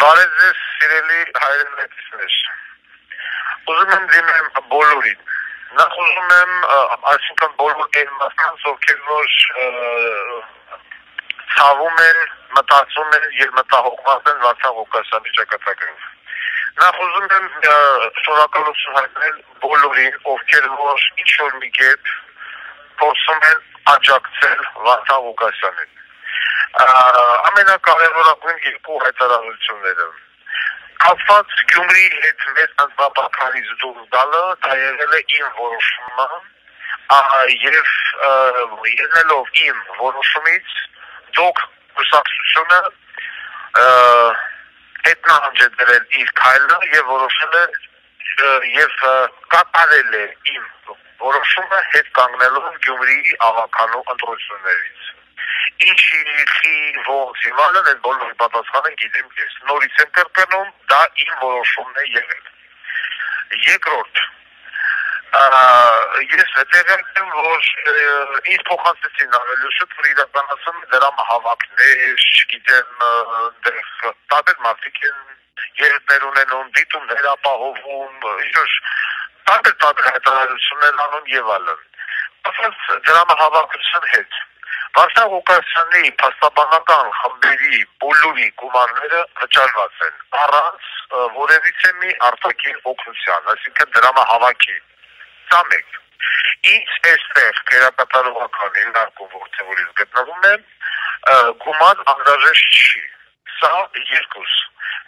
Բարև ձեզ, սիրելի հայրենակիցներ։ Ուզում եմ դիմեմ բոլորին։ Նախ ուզում եմ, այսինքն բոլոր այն մարդկանց, ովքեր որ ցավում են, մտածում են եւ մտահոգված են Վարդան Ղուկասյանի ճակատագրով։ Նախ ուզում եմ շնորհակալություն հայտնել բոլորին, ովքեր որ ինչ-որ մի կերպ փորձում են աջակցել Վարդան Ղուկասյանին։ Ամենակարևորագույն երկու հայտարարությունները կապված Գյումրիի հետ մեծ անձնապահքարից դուրս գալը դա եղել է իմ որոշումը եւ ելնելով իմ որոշումից դուք կուսակցությունը հետնահանջ է դրել իր քայլը եւ որոշել է եւ կատարել է իմ որոշումը հետ կանգնելով Գյումրիի ավականու ընտրություններից։ Ինչի ոնց իմալն այդ բոլորի պատասխանը գիտեմ ես։ Նորից եմ կրկնում, դա իմ որոշումն է եղել։ Երկրորդ, ես հետևել եմ, որ ինձ փոխանցեցին ավելուշուտ, որ իրականացում դրամահավաքներ, չգիտեմ, տարբեր մարդիկ են երեխներ ունենում, դիտումներ ապահովում, ինչ-որ տարբեր հայտարարություններ անում եւ այլն։ Ասած դրամահավաքության հետ Վարդան Ղուկասյանի փաստաբանական խմբերի բոլորի գումարները վճարված են առանց որևիցե մի արտաքին օգնության, այսինքն դրամահավաքի։ Սա մեկ։ Ինչ այստեղ քերակատարողական հինակում որտեղ գտնվում եմ, գումար անհրաժեշտ չի։ Սա երկուս։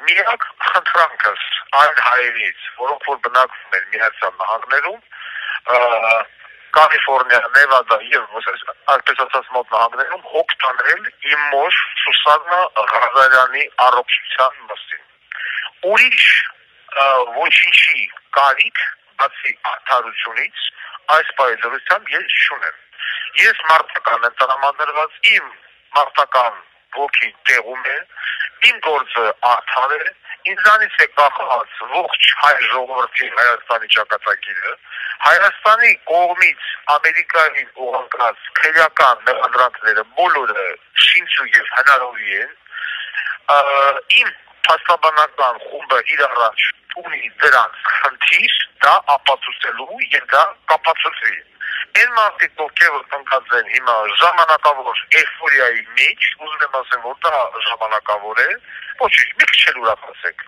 Միակ խնդրանքս այն հայերից, որոնք որ բնակվում են Միացյալ Նահանգներում, Կալիֆորնիա, Նևադա եւ այսպես ասած մոտ նահանգներում հոգ տանել իմ մոր Սուսաննա Ղազարյանի առողջության մասին։ Ուրիշ ոչինչի կարիք բացի արդարությունից այս պայծառությամբ ես չունեմ։ Ես մարտական եմ տրամադրված, իմ մարտական ոգին տեղում է, իմ գործը արդար է, ինձանից է կախված ողջ հայ ժողովրդի Հայաստանի ճակատագիրը, Հայաստանի կողմից Ամերիկային ուղղված քրեական մեղադրանքները բոլորը շինչու եւ հնարավորի են, իմ փաստաբանական խումբը իր առաջ ունի դրանց խնդիր, դա ապացուցելու եւ դա կապացուցվի։ Այն մարդիկ, ովքեր ընկած են հիմա ժամանակավոր էйֆորիայի մեջ, ուզում եմ ասեմ, որ դա ժամանակավոր է, ոչինչ, մի քիչ էլ ուրախացեք։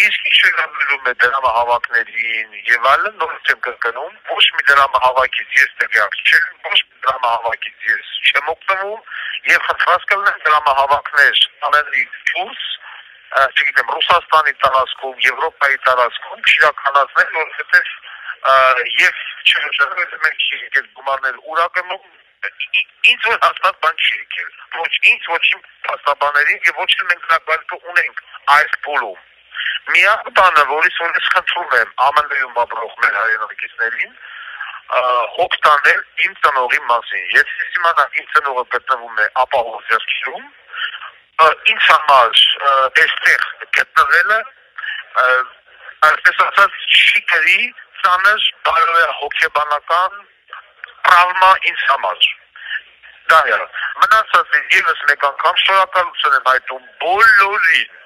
Իսկ ինչ վերաբերում է դրամահավաքներին եւ այլն, նորից եմ կրկնում, ոչ մի դրամահավաքից ես տեղյակ չեմ, ոչ մի դրամահավաքից ես չեմ օգտվում եւ խնդրած կլինեմ դրամահավաքներ ամենի դուրս, չգիտեմ, Ռուսաստանի տարածքում, Եվրոպայի տարածքում իրականացնել, որովհետեւ եւ չհաշվելով մենք չի եկել գումարներ ուրականում, ինձ որ հաստատ բան չի եկել, ոչ ինձ, ոչ իմ փաստաբաներին եւ ոչ էլ մենք հնարավորություն ունենք այս փուլում։ Միակ բանը, որից ես խնդրում եմ ԱՄՆ-ում ապրող մեր հայրենակիցներին, հոգ տանել իմ ծնողի մասին։ Եթե իմանամ իմ ծնողը գտնվում է ապահով ձեռքերում, ինձ համար այստեղ գտնվելը, այսպես ասած, չի գրի ծանր բարոյա հոգեբանական տրավմա ինձ համար։ Դա է։ Մնացած եւս մեկ անգամ շնորհակալություն եմ հայտնում բոլորին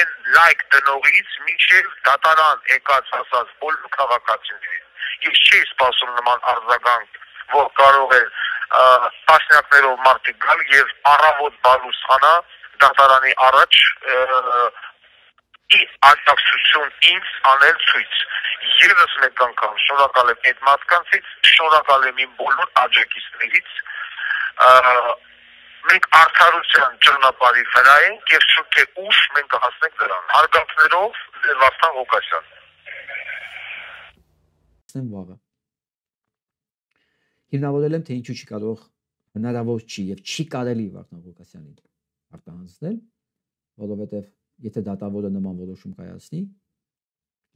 են լայք տնողից մինչև դատարան եկած ասած բոլոր քաղաքացիներին։ Ես չի սպասում նման արձագանք, որ կարող է տասնյակներով մարդիկ գալ եւ առավոտ բալուսխանա դատարանի առաջ աջակցություն ինձ անել ցույց։ Եվս մեկ անգամ շնորհակալ եմ այդ մարդկանցից, շնորհակալ եմ իմ բոլոր աջակիցներից, մենք արդարության ճանապարհի վրա ենք եւ շուտ թե ուշ մենք կհասնենք դրան։ Հարգանքներով Վարդան Ղուկասյան։ Վաղը։ Հիմնավորել եմ, թե ինչու չի կարող, հնարավոր չի եւ չի կարելի Վարդան Ղուկասյանին արտահանձնել, որովհետեւ եթե դատավորը նման որոշում կայացնի,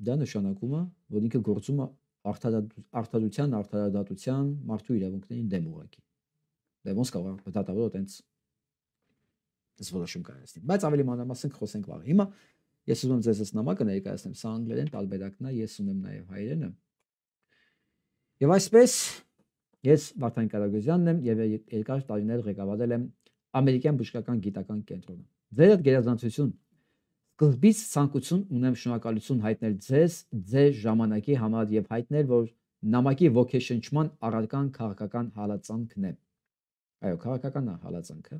դա նշանակում է, որ ինքը գործում է արդարության, արդարադատության, մարդու իրավունքներին դեմ ուղղակի։ Դե ոնց կարող է դատավորը տենց որոշում կայացնի։ Բայց ավելի մանրամասն կխոսենք վաղը։ Հիմա ես ուզում եմ ձեզ նամակը ներկայացնեմ, սա անգլերեն տարբերակն է, ես ունեմ նաև հայերենը։ Եվ այսպես ես Վարդան Կարագոզյանն եմ եւ երկար տարիներ ղեկավարել եմ ամերիկյան բժշկական գիտական կենտրոնը։ Ձեր այդ գերազանցություն Սկզբից ցանկություն ունեմ շնորհակալություն հայտնել ձեզ, ձեր ժամանակի համար եւ հայտնել, որ նամակի ոգեշնչման առարկան քաղաքական հալածանքն է։ Այո, քաղաքական հալածանքը։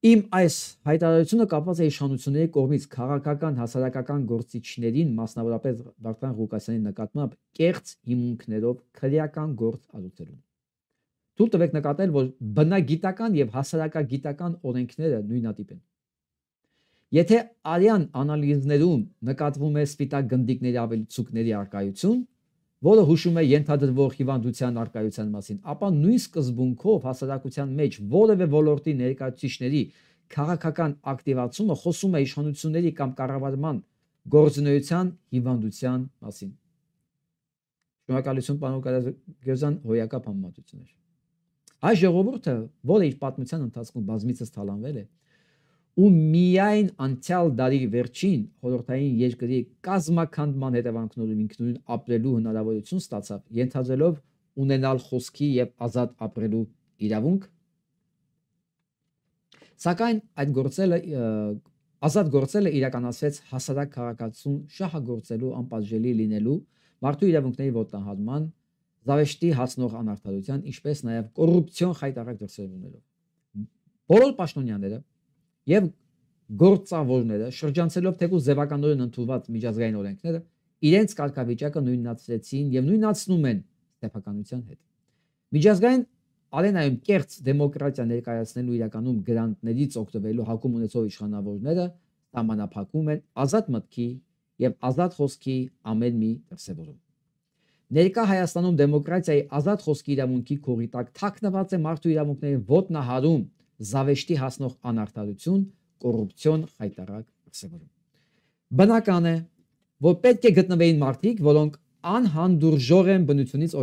Իմ այս հայտարարությունը կապված է իշխանությունների կողմից քաղաքական հասարակական գործիչներին, մասնավորապես Վարդան Ղուկասյանի նկատմամբ կեղծ հիմունքներով քրեական գործ ազդեցելուն։ Թույլ տվեք նկատել, որ բնագիտական եւ հասարակագիտական օրենքները նույնատիպ են։ Եթե արյան անալիզներում նկատվում է սպիտակ գնդիկների ավելցուկների արկայություն, որը հուշում է ենթադրվող հիվանդության արկայության մասին, ապա նույն սկզբունքով հասարակության մեջ որևէ ոլորտի ներկայացուցիչների քաղաքական ակտիվացումը խոսում է իշխանությունների կամ կառավարման գործունեության հիվանդության մասին։ Շնորհակալություն պարոն Ղարազգերդյան, հոյակապ համեմատություններ։ Այս ժողովուրդը, որը իր պատմության ընթացքում բազմիցս թալանվել է, ու միայն անցյալ դարի վերջին խորհրդային երկրի կազմաքանդման հետևանքներով ինքնուրույն ապրելու հնարավորություն ստացավ, ենթադրելով ունենալ խոսքի եւ ազատ ապրելու իրավունք, սակայն այդ ազատ գործելը իրականացվեց հասարակ քաղաքացուն շահագործելու անպատժելի լինելու մարդու իրավունքների ոտնահարման, զավեշտի հասնող անարդարության, ինչպես նաեւ կոռուպցիոն խայտառակ դրսևորումներով։ Բոլոր պաշտոնյաները եւ գործավորները շրջանցելով թեկուզ ձևականորեն ընդունված միջազգային օրենքները իրենց կարգավիճակը նույնացրեցին եւ նույնացնում են սեփականության հետ։ Միջազգային արենայում կեղծ դեմոկրատիա ներկայացնելու իրականում գրանտներից օգտվելու հակում ունեցող իշխանավորները սահմանափակում են ազատ մտքի եւ ազատ խոսքի ամեն մի դրսևորում։ Ներկա Հայաստանում դեմոկրատիայի ազատ խոսքի իրավունքի քողի տակ թաքնված է մարդու իրավունքների ոտնահարում, զավեշտի հասնող անարդարություն, կոռուպցիոն խայտառակ դրսևորում։ Բնական է, որ պետք է գտնվեին մարդիկ, որոնք անհանդուրժող են բնությունից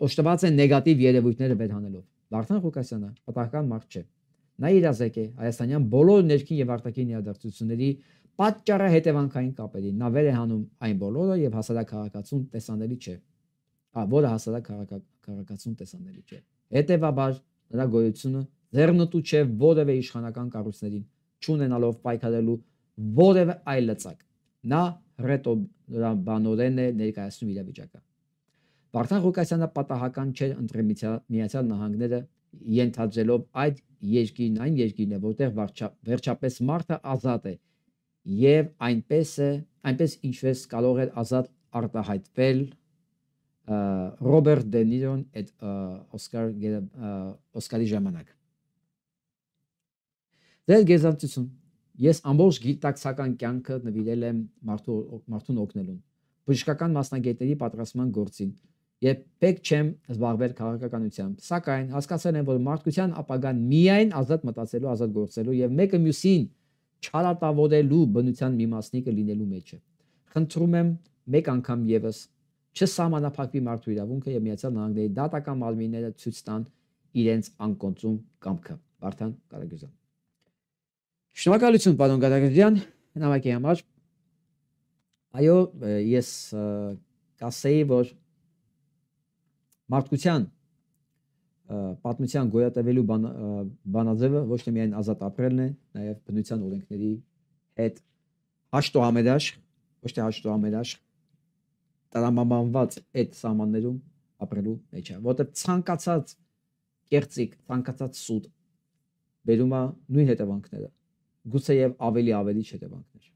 օժտված են նեգատիվ երևույթները վերհանելով։ Վարդան Ղուկասյանը պատահական մարդ չէ։ Նա իրազեկ է հայաստանյան բոլոր ներքին եւ արտաքին իրադարձությունների պատճառահետևանքային կապերին։ Նա վեր է հանում այն բոլորը եւ հասարակ քաղաքացուն տեսանելի չէ։ Որը հասարակ քաղաքացուն տեսանելի չէ։ Հետևաբար նրա գոյությունը ձեռնտու չէ որևէ իշխանական կառույցներին, չունենալով պայքարելու որևէ այլ լծակ։ Նա ռետորաբանորեն է ներկայացնում իրավիճակը։ Վարդան Ղուկասյանը պատահական չէ ընտրել Միացյալ Նահանգները, ենթադրելով այդ երկիրն այն երկիրն է, որտեղ վերջապես մարդը ազատ է եւ այնպես ինչպես կարող է ազատ արտահայտվել Ռոբերտ Դե Նիրոն այդ Օսկարի ժամանակ։ Ձեր գեզացություն, ես ամբողջ գիտակցական կյանքը նվիրել եմ մարդուն օգնելուն, բժշկական մասնագետների պատրաստման գործին եւ պետք չեմ զբաղվել քաղաքականությամբ, սակայն հասկացել եմ, որ մարդկության ապագան միայն ազատ մտածելու, ազատ գործելու եւ մեկը մյուսին չարատավորելու բնության մի մասնիկը լինելու մեջ է։ Խնդրում եմ մեկ անգամ եւս չսահմանափակվի մարդու իրավունքը եւ Միացյալ Նահանգների դատական մարմինները ցույց տան իրենց անկոծում կամքը։ Վարդան Ղարազգերդյան։ Շնորհակալություն պարոն Ղարազգերդյան նամակի համար։ Այո, ես կասեի, որ մարդկության պատմության գոյատևելու բանաձևը ոչ թե միայն ազատ ապրելն է, նաև բնության օրենքների հետ հաշտոհամերաշխ, ոչ թե հաշտոհամերաշխ տրամաբանված այդ սահմաններում ապրելու մեջ է, որտեղ ցանկացած կեղծիկ, ցանկացած սուտ բերում է նույն հետևանքները, գուցե եւ ավելի հետևանքներ։